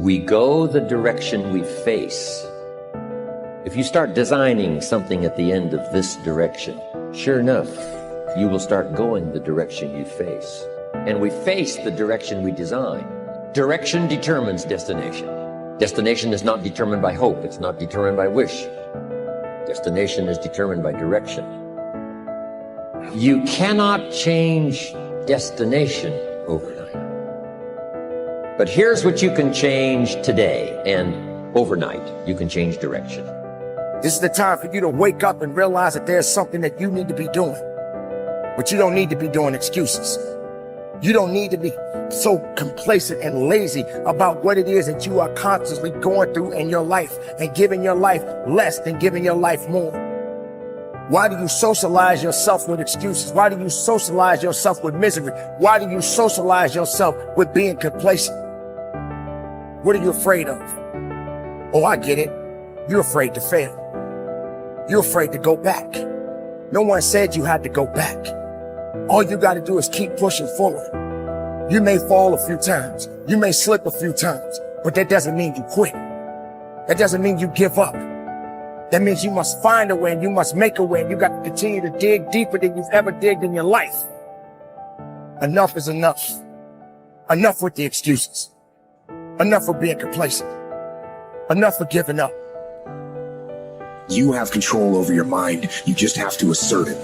We go the direction we face. If you start designing something at the end of this direction, sure enough, you will start going the direction you face. And we face the direction we design. Direction determines destination. Destination is not determined by hope. It's not determined by wish. Destination is determined by direction. You cannot change destination overnight. But here's what you can change today, and overnight, you can change direction. This is the time for you to wake up and realize that there's something that you need to be doing. But you don't need to be doing excuses. You don't need to be so complacent and lazy about what it is that you are constantly going through in your life and giving your life less than giving your life more. Why do you socialize yourself with excuses? Why do you socialize yourself with misery? Why do you socialize yourself with being complacent? What are you afraid of? Oh, I get it. You're afraid to fail. You're afraid to go back. No one said you had to go back. All you got to do is keep pushing forward. You may fall a few times. You may slip a few times, but that doesn't mean you quit. That doesn't mean you give up. That means you must find a way and you must make a way, and you got to continue to dig deeper than you've ever digged in your life. Enough is enough. Enough with the excuses. Enough for being complacent. Enough for giving up. You have control over your mind. You just have to assert it.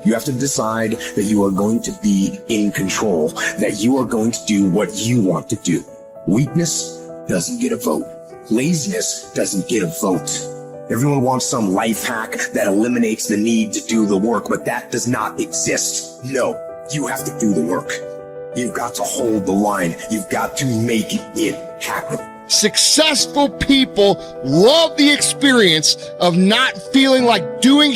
You have to decide that you are going to be in control, that you are going to do what you want to do. Weakness doesn't get a vote. Laziness doesn't get a vote. Everyone wants some life hack that eliminates the need to do the work, but that does not exist. No, you have to do the work. You've got to hold the line. You've got to make it happen. Successful people love the experience of not feeling like doing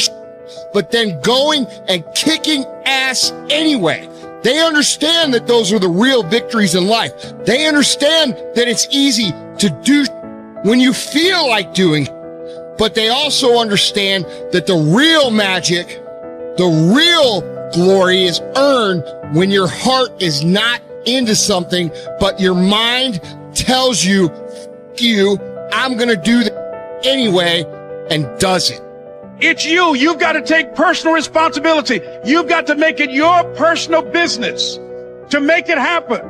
but then going and kicking ass anyway. They understand that those are the real victories in life. They understand that it's easy to do when you feel like doing, but they also understand that the real magic, the real glory is earned when your heart is not into something, but your mind tells you, F you, I'm gonna do that anyway, and does it. It's you. You've got to take personal responsibility. You've got to make it your personal business to make it happen.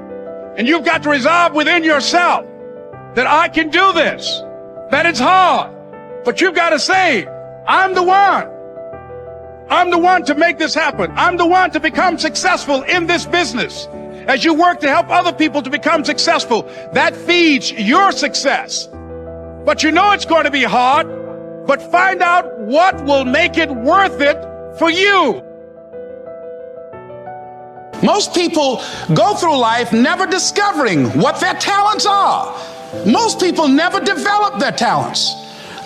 And you've got to resolve within yourself that I can do this, that it's hard, but you've got to say, I'm the one. I'm the one to make this happen. I'm the one to become successful in this business. As you work to help other people to become successful, that feeds your success. But you know it's going to be hard. But find out what will make it worth it for you. Most people go through life never discovering what their talents are. Most people never develop their talents.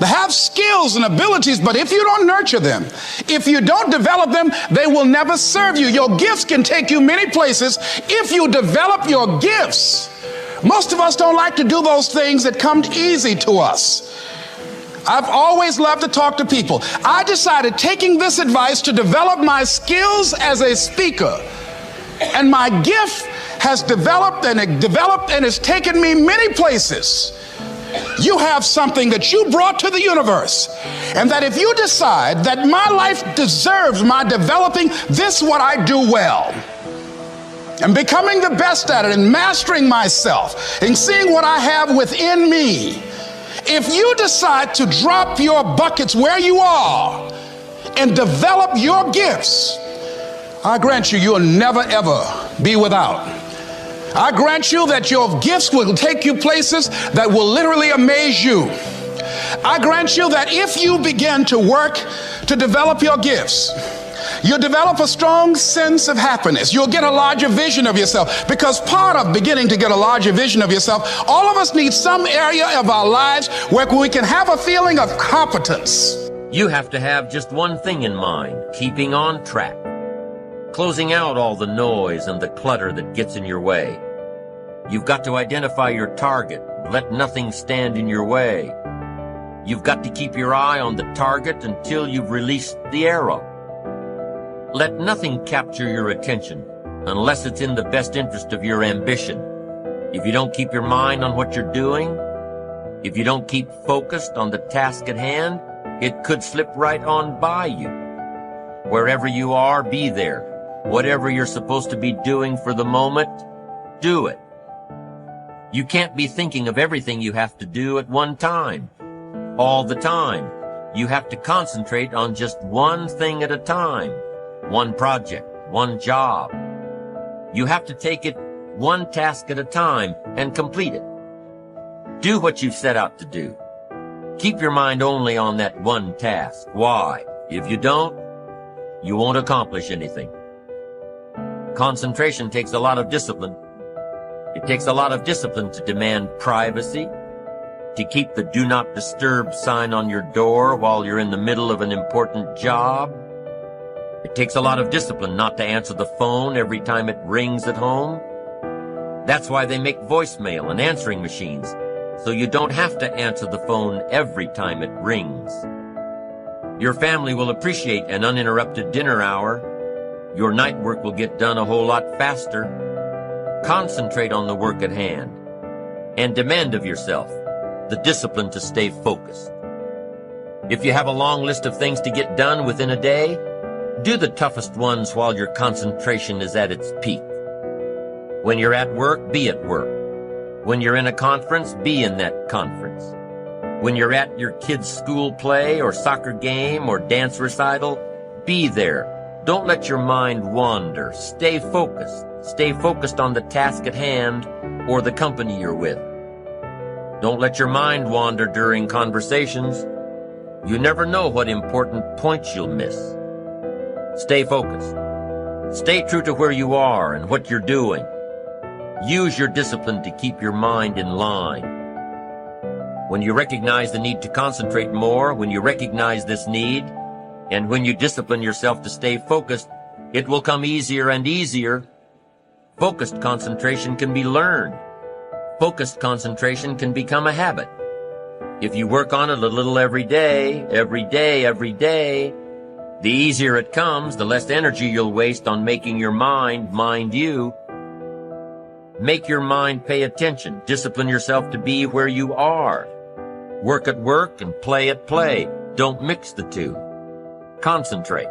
They have skills and abilities, but if you don't nurture them, if you don't develop them, they will never serve you. Your gifts can take you many places if you develop your gifts. Most of us don't like to do those things that come easy to us. I've always loved to talk to people. I decided, taking this advice, to develop my skills as a speaker. And my gift has developed and it's taken me many places. You have something that you brought to the universe. And that if you decide that my life deserves my developing this, what I do well, and becoming the best at it and mastering myself and seeing what I have within me, if you decide to drop your buckets where you are and develop your gifts, I grant you, you'll never ever be without. I grant you that your gifts will take you places that will literally amaze you. I grant you that if you begin to work to develop your gifts, you'll develop a strong sense of happiness. You'll get a larger vision of yourself, because part of beginning to get a larger vision of yourself, all of us need some area of our lives where we can have a feeling of competence. You have to have just one thing in mind: keeping on track. Closing out all the noise and the clutter that gets in your way. You've got to identify your target. Let nothing stand in your way. You've got to keep your eye on the target until you've released the arrow. Let nothing capture your attention unless it's in the best interest of your ambition. If you don't keep your mind on what you're doing, If you don't keep focused on the task at hand, it could slip right on by you. Wherever you are, be there. Whatever you're supposed to be doing for the moment, do it. You can't be thinking of everything you have to do at one time, all the time. You have to concentrate on just one thing at a time, one project, one job. You have to take it one task at a time and complete it. Do what you've set out to do. Keep your mind only on that one task. Why? If you don't, you won't accomplish anything. Concentration takes a lot of discipline. It takes a lot of discipline to demand privacy, to keep the do not disturb sign on your door while you're in the middle of an important job. It takes a lot of discipline not to answer the phone every time it rings at home. That's why they make voicemail and answering machines, so you don't have to answer the phone every time it rings. Your family will appreciate an uninterrupted dinner hour. Your night work will get done a whole lot faster. Concentrate on the work at hand and demand of yourself the discipline to stay focused. If you have a long list of things to get done within a day, do the toughest ones while your concentration is at its peak. When you're at work, be at work. When you're in a conference, be in that conference. When you're at your kid's school play or soccer game or dance recital, be there. Don't let your mind wander. Stay focused. Stay focused on the task at hand or the company you're with. Don't let your mind wander during conversations. You never know what important points you'll miss. Stay focused. Stay true to where you are and what you're doing. Use your discipline to keep your mind in line. When you recognize the need to concentrate more, when you recognize this need, and when you discipline yourself to stay focused, it will come easier and easier. Focused concentration can be learned. Focused concentration can become a habit. If you work on it a little every day, the easier it comes, the less energy you'll waste on making your mind you. Make your mind pay attention. Discipline yourself to be where you are. Work at work and play at play. Don't mix the two. Concentrate.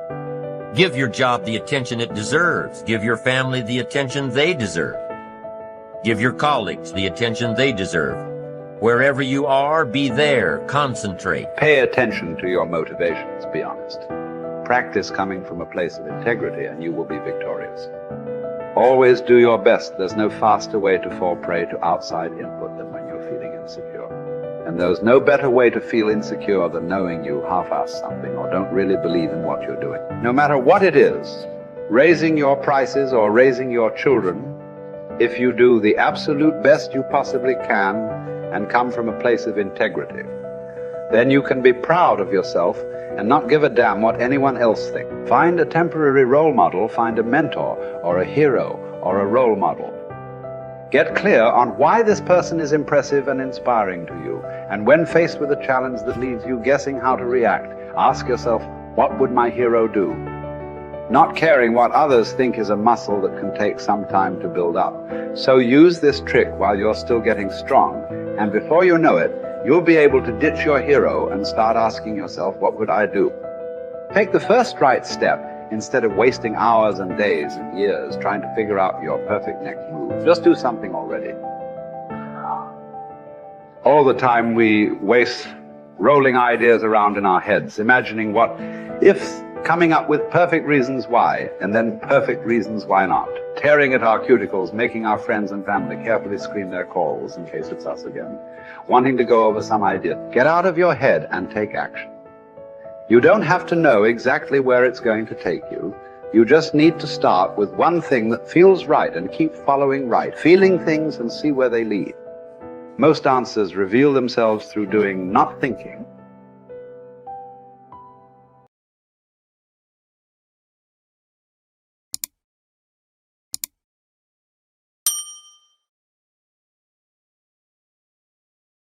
Give your job the attention it deserves. Give your family the attention they deserve. Give your colleagues the attention they deserve. Wherever you are, be there. Concentrate. Pay attention to your motivations, be honest. Practice coming from a place of integrity and you will be victorious. Always do your best. There's no faster way to fall prey to outside input than when you're feeling insecure. And there's no better way to feel insecure than knowing you half-ass something or don't really believe in what you're doing. No matter what it is, raising your prices or raising your children, if you do the absolute best you possibly can and come from a place of integrity, then you can be proud of yourself and not give a damn what anyone else thinks. Find a temporary role model, find a mentor or a hero or a role model. Get clear on why this person is impressive and inspiring to you. And when faced with a challenge that leaves you guessing how to react, ask yourself, what would my hero do? Not caring what others think is a muscle that can take some time to build up. So use this trick while you're still getting strong, and before you know it, you'll be able to ditch your hero and start asking yourself, what would I do? Take the first right step instead of wasting hours and days and years trying to figure out your perfect next move. Just do something already. All the time we waste rolling ideas around in our heads, imagining what if, coming up with perfect reasons why, and then perfect reasons why not. Tearing at our cuticles, making our friends and family carefully screen their calls in case it's us again. Wanting to go over some idea. Get out of your head and take action. You don't have to know exactly where it's going to take you. You just need to start with one thing that feels right and keep following right, feeling things and see where they lead. Most answers reveal themselves through doing, not thinking,